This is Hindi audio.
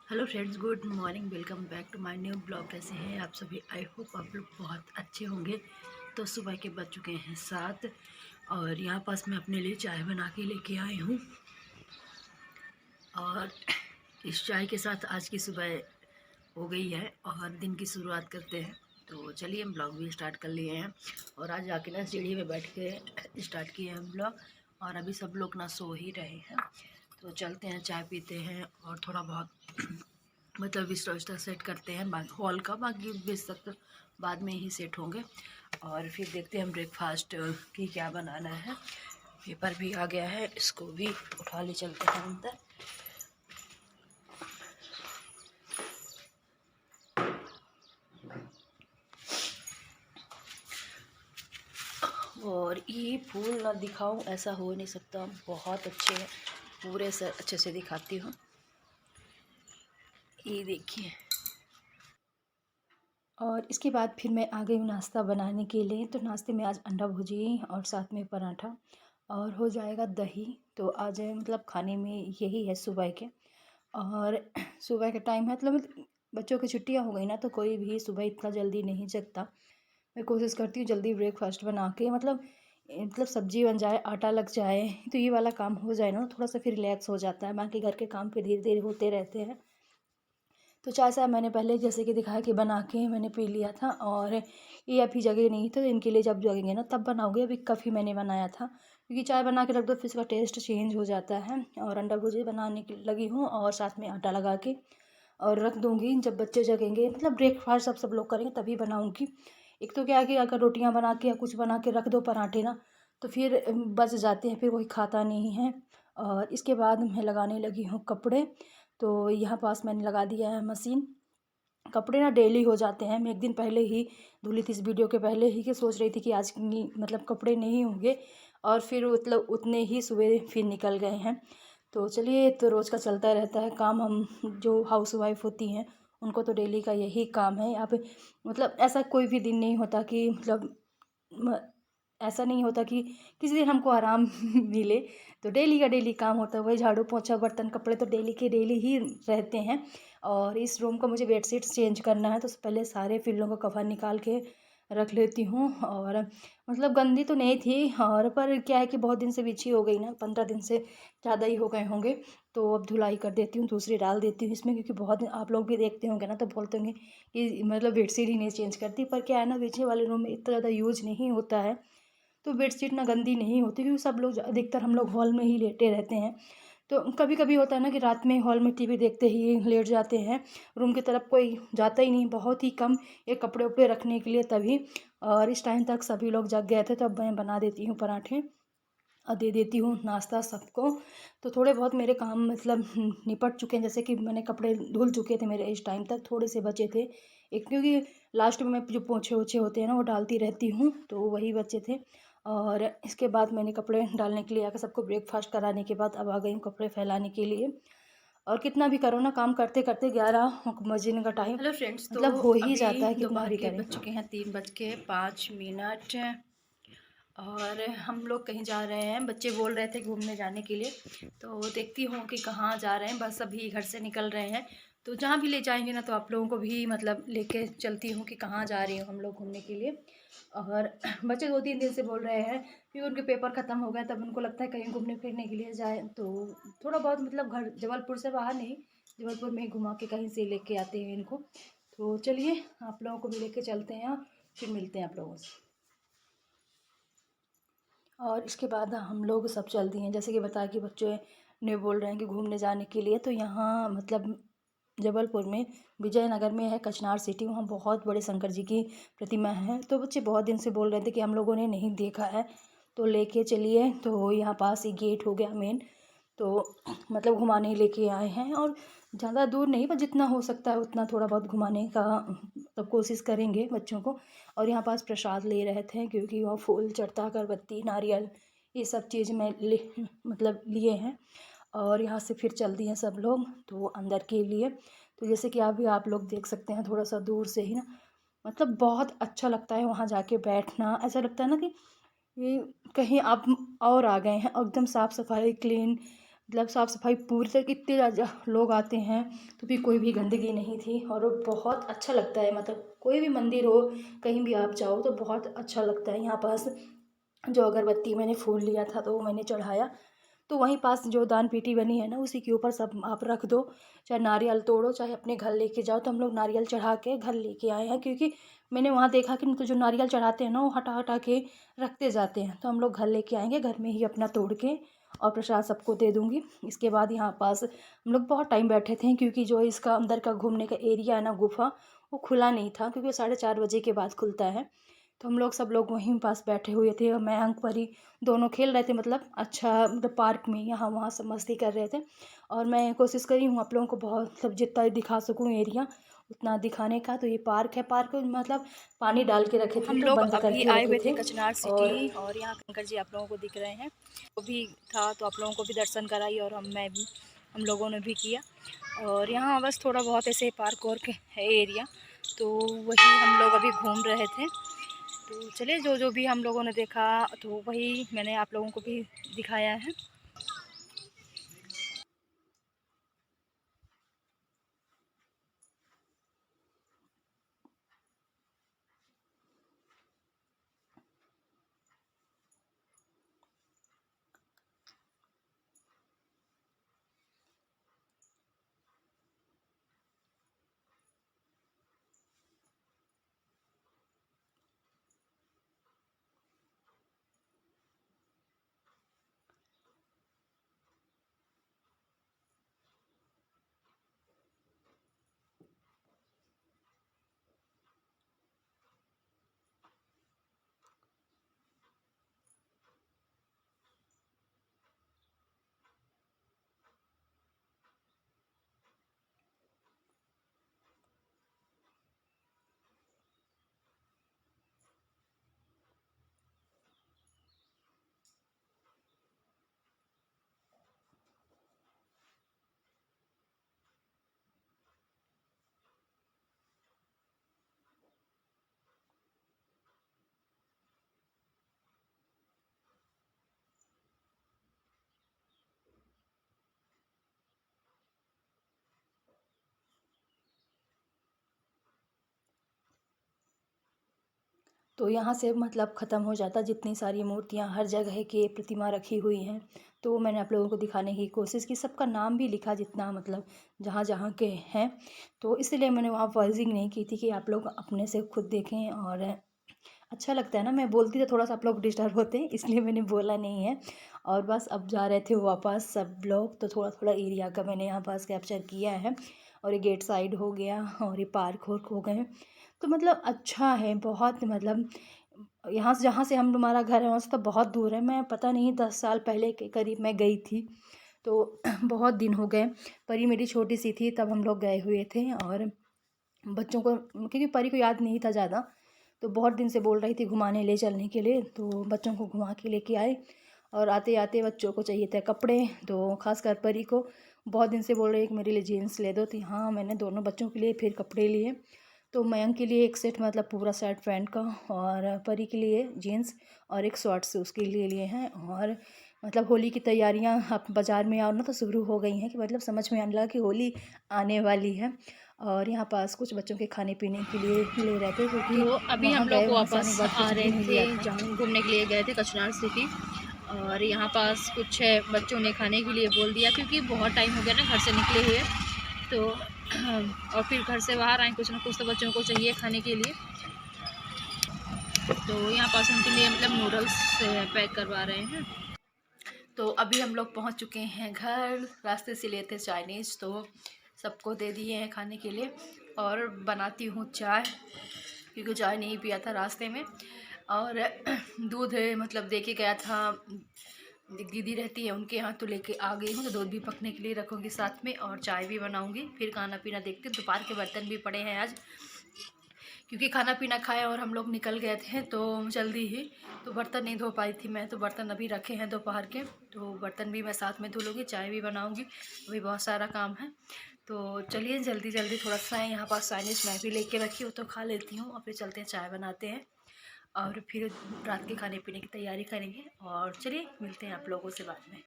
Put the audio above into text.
Hello friends, good morning. Welcome back to my new blog. कैसे हैं आप सभी? आई होप आप लोग बहुत अच्छे होंगे। तो सुबह के बज चुके हैं 7 और यहाँ पास मैं अपने लिए चाय बना के लेके आई हूँ। और इस चाय के साथ आज की सुबह हो गई है और दिन की शुरुआत करते हैं। तो चलिए, हम ब्लॉग भी स्टार्ट कर लिए हैं और आज आके ना सीढ़ी में बैठ के स्टार्ट किए हैं ब्लॉग। और अभी सब लोग ना सो ही रहे हैं, तो चलते हैं, चाय पीते हैं और थोड़ा बहुत मतलब बिस्तर विस्तर सेट करते हैं हॉल का। बाकी बिस्तर तो बाद में ही सेट होंगे और फिर देखते हैं ब्रेकफास्ट की क्या बनाना है। पेपर भी आ गया है, इसको भी उठा ले चलते हैं अंदर। और ये फूल ना दिखाऊं ऐसा हो नहीं सकता, बहुत अच्छे हैं, पूरे से अच्छे से दिखाती हूँ। ये देखिए। और इसके बाद फिर मैं आ गई हूँ नाश्ता बनाने के लिए। तो नाश्ते में आज अंडा भुजी और साथ में पराठा और हो जाएगा दही। तो आज मतलब खाने में यही है सुबह के। और सुबह का टाइम है, मतलब बच्चों की छुट्टियां हो गई ना, तो कोई भी सुबह इतना जल्दी नहीं जगता। मैं कोशिश करती हूँ जल्दी ब्रेकफास्ट बना के, मतलब सब्जी बन जाए, आटा लग जाए, तो ये वाला काम हो जाए ना, थोड़ा सा फिर रिलैक्स हो जाता है। बाकी घर के काम फिर धीरे धीरे होते रहते हैं। तो चाय साहब मैंने पहले जैसे कि दिखाया कि बना के मैंने पी लिया था। और ये अभी जगह नहीं, तो इनके लिए जब जगेंगे ना तब बनाओगे। अभी काफ़ी मैंने बनाया था, क्योंकि चाय बना के रख दो फिर इसका टेस्ट चेंज हो जाता है। और अंडा भुजी बनाने की लगी हूँ और साथ में आटा लगा के और रख दूँगी। जब बच्चे जगेंगे, मतलब ब्रेकफास्ट सब लोग करेंगे तभी बनाऊँगी। एक तो क्या है कि अगर रोटियाँ बना के या कुछ बना के रख दो, पराठे ना, तो फिर बच जाते हैं, फिर कोई खाता नहीं है। और इसके बाद मैं लगाने लगी हूँ कपड़े। तो यहाँ पास मैंने लगा दिया है मशीन। कपड़े ना डेली हो जाते हैं। मैं एक दिन पहले ही धुली थी, इस वीडियो के पहले ही, कि सोच रही थी कि आज मतलब कपड़े नहीं होंगे, और फिर मतलब उतने ही सुबह फिर निकल गए हैं। तो चलिए, तो रोज़ का चलता रहता है काम। हम जो हाउस वाइफ होती हैं उनको तो डेली का यही काम है। यहाँ पे मतलब ऐसा कोई भी दिन नहीं होता कि मतलब म- ऐसा नहीं होता कि किसी दिन हमको आराम मिले। तो डेली का डेली काम होता है, वही झाड़ू पोछा बर्तन कपड़े तो डेली के डेली ही रहते हैं। और इस रूम का मुझे बेडशीट चेंज करना है, तो पहले सारे पिल्लों का कवर निकाल के रख लेती हूँ। और मतलब गंदी तो नहीं थी, और पर क्या है कि बहुत दिन से बिछी हो गई ना, 15 दिन से ज़्यादा ही हो गए होंगे। तो अब धुलाई कर देती हूँ, दूसरी डाल देती हूँ इसमें, क्योंकि बहुत आप लोग भी देखते होंगे ना, तो बोलते होंगे कि मतलब बेडशीट ही नहीं चेंज करती। पर क्या है ना, पीछे वाले रूम में इतना ज़्यादा यूज नहीं होता है, तो बेडशीट ना गंदी नहीं होती, क्योंकि सब लोग अधिकतर हम लोग हॉल में ही लेटे रहते हैं। तो कभी कभी होता है ना कि रात में हॉल में टीवी देखते ही लेट जाते हैं, रूम की तरफ कोई जाता ही नहीं, बहुत ही कम ये कपड़े उपड़े रखने के लिए तभी। और इस टाइम तक सभी लोग जग गए थे, तो अब मैं बना देती हूँ पराठे और दे देती हूँ नाश्ता सबको। तो थोड़े बहुत मेरे काम मतलब निपट चुके हैं, जैसे कि मैंने कपड़े धुल चुके थे मेरे, इस टाइम तक थोड़े से बचे थे एक, क्योंकि लास्ट में मैं जो पोछे ओछे होते हैं ना वो डालती रहती हूँ, तो वही बचे थे। और इसके बाद मैंने कपड़े डालने के लिए आकर सबको ब्रेकफास्ट कराने के बाद अब आ गई हूँ कपड़े फैलाने के लिए। और कितना भी करो ना, काम करते करते 11 बजे का टाइम हेलो फ्रेंड्स। तो मतलब हो ही अभी जाता है, कितना दोपहर भी के करें। बज चुके हैं 3:05। और हम लोग कहीं जा रहे हैं, बच्चे बोल रहे थे घूमने जाने के लिए, तो देखती हूँ कि कहाँ जा रहे हैं। बस अभी घर से निकल रहे हैं, तो जहाँ भी ले जाएंगे ना, तो आप लोगों को भी मतलब लेके चलती हूँ कि कहाँ जा रही हूँ हम लोग घूमने के लिए। और बच्चे 2-3 दिन से बोल रहे हैं, क्योंकि उनके पेपर ख़त्म हो गए, तब उनको लगता है कहीं घूमने फिरने के लिए जाए। तो थोड़ा बहुत मतलब घर जबलपुर से बाहर नहीं, जबलपुर में ही घुमा के कहीं से लेके आते हैं इनको। तो चलिए, आप लोगों को भी लेके चलते हैं, फिर मिलते हैं आप लोगों से। और इसके बाद हम लोग सब चल दिए हैं, जैसे कि बताया कि बच्चे ने बोल रहे हैं कि घूमने जाने के लिए। तो यहाँ मतलब जबलपुर में विजयनगर में है कचनार सिटी, वहाँ बहुत बड़े शंकर जी की प्रतिमा है। तो बच्चे बहुत दिन से बोल रहे थे कि हम लोगों ने नहीं देखा है, तो लेके चलिए। तो यहाँ पास ही गेट हो गया मेन, तो मतलब घुमाने लेके आए हैं। और ज़्यादा दूर नहीं, पर जितना हो सकता है उतना थोड़ा बहुत घुमाने का मतलब कोशिश करेंगे बच्चों को। और यहाँ पास प्रसाद ले रहे थे, क्योंकि वहाँ फूल चढ़ता, अगरबत्ती नारियल ये सब चीज़ में मतलब लिए हैं। और यहाँ से फिर चल दिए सब लोग तो अंदर के लिए। तो जैसे कि अभी आप लोग देख सकते हैं थोड़ा सा दूर से ही ना, मतलब बहुत अच्छा लगता है वहाँ जाके बैठना। ऐसा लगता है ना कि ये कहीं आप और आ गए हैं, एकदम साफ़ सफाई क्लीन, मतलब साफ़ सफाई पूरी तक इतने ज़्यादा लोग आते हैं तो भी कोई भी गंदगी नहीं थी। और वो बहुत अच्छा लगता है, मतलब कोई भी मंदिर हो, कहीं भी आप जाओ तो बहुत अच्छा लगता है। यहाँ पास जो अगरबत्ती मैंने फूल लिया था तो वो मैंने चढ़ाया, तो वहीं पास जो दान पेटी बनी है ना, उसी के ऊपर सब आप रख दो। चाहे नारियल तोड़ो, चाहे अपने घर लेके जाओ। तो हम लोग नारियल चढ़ा के घर लेके आए हैं, क्योंकि मैंने वहाँ देखा कि तो जो नारियल चढ़ाते हैं ना, वो हटा हटा के रखते जाते हैं। तो हम लोग घर लेके आएंगे, घर में ही अपना तोड़ के और प्रसाद सबको दे दूँगी। इसके बाद यहाँ पास हम लोग बहुत टाइम बैठे थे, क्योंकि जो इसका अंदर का घूमने का एरिया है ना, गुफा, वो खुला नहीं था, क्योंकि वो 4:30 बजे के बाद खुलता है। तो हम लोग सब लोग वहीं पास बैठे हुए थे, और मैं अंक परी दोनों खेल रहे थे, मतलब अच्छा, मतलब पार्क में यहाँ वहाँ सब मस्ती कर रहे थे। और मैं कोशिश करी हूँ आप लोगों को बहुत, मतलब जितना दिखा सकूँ एरिया उतना दिखाने का। तो ये पार्क है, पार्क में मतलब पानी डाल के रखे थे, हम तो लोग बंद अभी करके आए रखे हुए थे थे। कचनार और सिटी, और यहाँ शंकर जी आप लोगों को दिख रहे हैं। वो भी था तो आप लोगों को भी दर्शन कराई, और हम लोगों ने भी किया। और यहाँ बस थोड़ा बहुत ऐसे पार्क और के है एरिया, तो वही हम लोग अभी घूम रहे थे। तो चलिए, जो जो भी हम लोगों ने देखा तो वही मैंने आप लोगों को भी दिखाया है। तो यहाँ से मतलब ख़त्म हो जाता, जितनी सारी मूर्तियाँ हर जगह की प्रतिमा रखी हुई हैं, तो मैंने आप लोगों को दिखाने की कोशिश की। सबका नाम भी लिखा, जितना मतलब जहाँ जहाँ के हैं। तो इसलिए मैंने वहाँ वॉइसिंग नहीं की थी कि आप लोग अपने से खुद देखें। और अच्छा लगता है ना, मैं बोलती तो थोड़ा सा आप लोग डिस्टर्ब होते हैं, इसलिए मैंने बोला नहीं है। और बस अब जा रहे थे वापस सब लोग, तो थोड़ा थोड़ा एरिया का मैंने यहाँ पास कैप्चर किया है। और ये गेट साइड हो गया, और ये पार्क वार्क हो गए। तो मतलब अच्छा है बहुत, मतलब यहाँ से, जहाँ से हम हमारा घर है वहाँ से तो बहुत दूर है। मैं पता नहीं 10 साल पहले के करीब मैं गई थी, तो बहुत दिन हो गए। परी मेरी छोटी सी थी तब हम लोग गए हुए थे। और बच्चों को, क्योंकि परी को याद नहीं था ज़्यादा, तो बहुत दिन से बोल रही थी घुमाने ले चलने के लिए, तो बच्चों को घुमा के लेके आए। और आते आते बच्चों को चाहिए थे कपड़े, तो खासकर परी को बहुत दिन से बोल रही है कि मेरे लिए जीन्स ले दो। तो हाँ, मैंने दोनों बच्चों के लिए फिर कपड़े लिए। तो मयंक के लिए एक सेट, मतलब पूरा सेट पैंट का, और परी के लिए जीन्स और एक शॉर्ट्स उसके लिए लिए हैं। और मतलब होली की तैयारियां, आप बाज़ार में आओ ना तो शुरू हो गई हैं, कि मतलब समझ में आने लगा कि होली आने वाली है। और यहाँ पास कुछ बच्चों के खाने पीने के लिए ले रहे थे, क्योंकि तो अभी वहाँ हम गए, लोग वहाँ से आने के वापस बाद आ कुछ भी रहे नहीं थे, लिया था। जहाँ घूमने के लिए गए थे कचनार सिटी। और यहाँ पास कुछ बच्चों ने खाने के लिए बोल दिया, क्योंकि बहुत टाइम हो गया ना घर से निकले हुए। तो और फिर घर से बाहर आए, कुछ ना कुछ तो बच्चों को चाहिए खाने के लिए। तो यहाँ पास उनके लिए मतलब नूडल्स पैक करवा रहे हैं। तो अभी हम लोग पहुँच चुके हैं घर। रास्ते से लिए थे चाइनीज़, तो सबको दे दिए हैं खाने के लिए। और बनाती हूँ चाय, क्योंकि चाय नहीं पिया था रास्ते में। और दूध मतलब दे के गया था, दीदी रहती है उनके यहाँ, तो लेके आ गई हूँ। तो दूध भी पकने के लिए रखूँगी साथ में, और चाय भी बनाऊँगी। फिर खाना पीना देखते हैं। दोपहर के बर्तन भी पड़े हैं आज, क्योंकि खाना पीना खाए और हम लोग निकल गए थे तो जल्दी ही, तो बर्तन नहीं धो पाई थी मैं। तो बर्तन अभी रखे हैं दोपहर के, तो बर्तन भी मैं साथ में धो लूँगी, चाय भी बनाऊँगी। अभी बहुत सारा काम है। तो चलिए जल्दी जल्दी, थोड़ा सा है यहाँ पास चाइनीज़ मैं भी लेके रखी हूँ, तो खा लेती हूँ। और फिर चलते हैं, चाय बनाते हैं, और फिर रात के खाने पीने की तैयारी करेंगे। और चलिए मिलते हैं आप लोगों से बाद में।